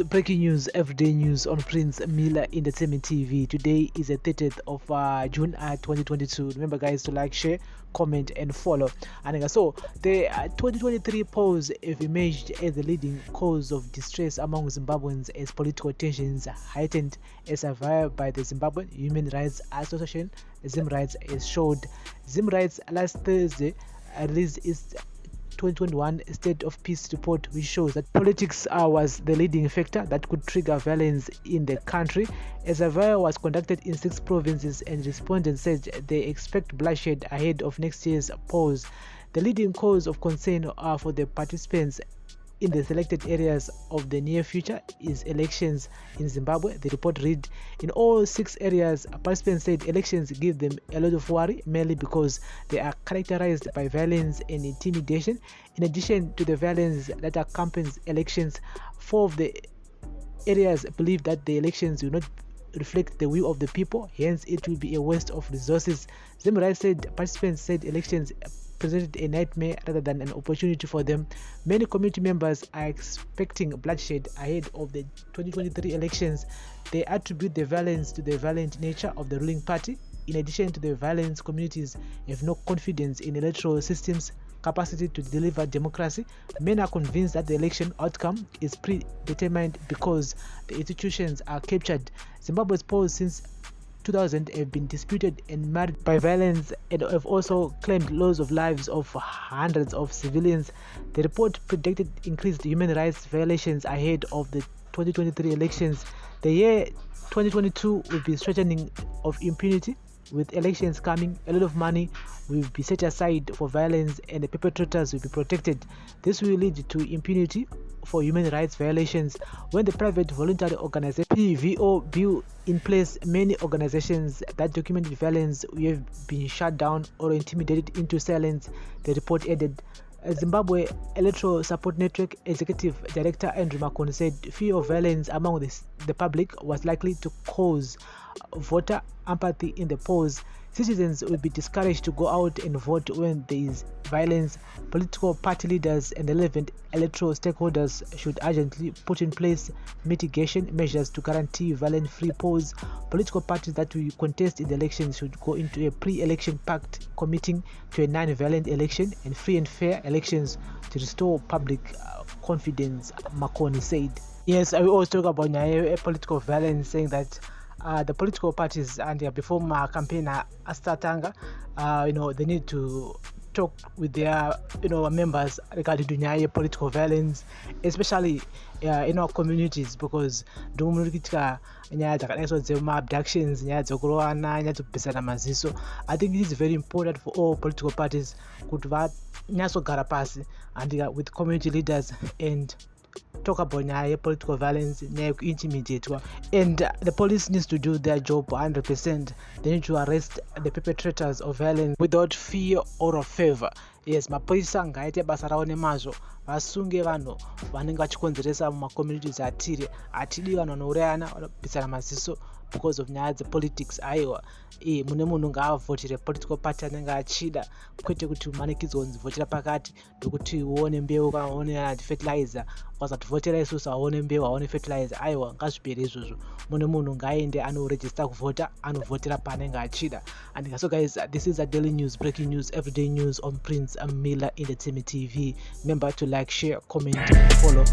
Breaking news, everyday news on Prince Miller Entertainment TV. Today is the 30th of June 2022. Remember, guys, to like, share, comment, and follow. And so, the 2023 polls have emerged as the leading cause of distress among Zimbabweans as political tensions heightened, as surveyed by the Zimbabwe Human Rights Association. Zimbos has showed. Zimbos last Thursday released its 2021 State of Peace report, which shows that politics was the leading factor that could trigger violence in the country. A survey was conducted in 6 provinces, and respondents said they expect bloodshed ahead of next year's polls. The leading cause of concern for the participants in the selected areas of the near future is elections in Zimbabwe. The report read, in all 6 areas, participants said elections give them a lot of worry, mainly because they are characterized by violence and intimidation. In addition to the violence that accompanies elections, 4 of the areas believe that the elections will not reflect the will of the people, hence it will be a waste of resources. Zimbabwe said participants said elections presented a nightmare rather than an opportunity for them. Many community members are expecting bloodshed ahead of the 2023 elections. They attribute the violence to the violent nature of the ruling party. In addition to the violence, communities have no confidence in electoral systems' capacity to deliver democracy. Many are convinced that the election outcome is predetermined because the institutions are captured. Zimbabwe's polls since 2000 have been disputed and marred by violence and have also claimed loss of lives of hundreds of civilians. The report predicted increased human rights violations ahead of the 2023 elections. The year 2022 will be threatening of impunity. With elections coming, a lot of money will be set aside for violence and the perpetrators will be protected. This will lead to impunity for human rights violations. When the private voluntary organization PVO bill in place, many organizations that documented violence will have been shut down or intimidated into silence, the report added. Zimbabwe Electoral Support Network Executive Director Andrew Makon said fear of violence among the public was likely to cause voter apathy in the polls. Citizens will be discouraged to go out and vote when there is violence. Political party leaders and relevant electoral stakeholders should urgently put in place mitigation measures to guarantee violence-free polls. Political parties that will contest in the elections should go into a pre-election pact committing to a non-violent election and free and fair elections to restore public confidence, Makoni said. Yes, I will also talk about political violence, saying that the political parties and before my campaign startanga, they need to talk with their members regarding the political violence, especially in our communities, because abductions, I think it is very important for all political parties and with community leaders and talk about political violence, intimidate, and the police needs to do their job 100%. They need to arrest the perpetrators of violence without fear or favor. Yes, mapolisa ngaite basa rawo nemazvo vasunge vanhu vanenge vachikonzeresa mumakommunities atidi vanhu vanourayana vanopitsana maziso because of nyaya dzepolitics. Aiwa mune munhu ngaavhotire political party anenge achida, kwete kuti umanikidzwe kunzi vhotera pakati ndokuti uone mbeu kana uone fertilizer, ukasati isusu aone mbeu aone fertilizer. Aiwa, ngazvipere izvozvo. Mune munhu ngaaende anoregister kuvhota, anovhotera paanenge achida. And so guys, this is a daily news, breaking news, everyday news on Prince Miller Entertainment TV. Remember to like, share, comment, and follow.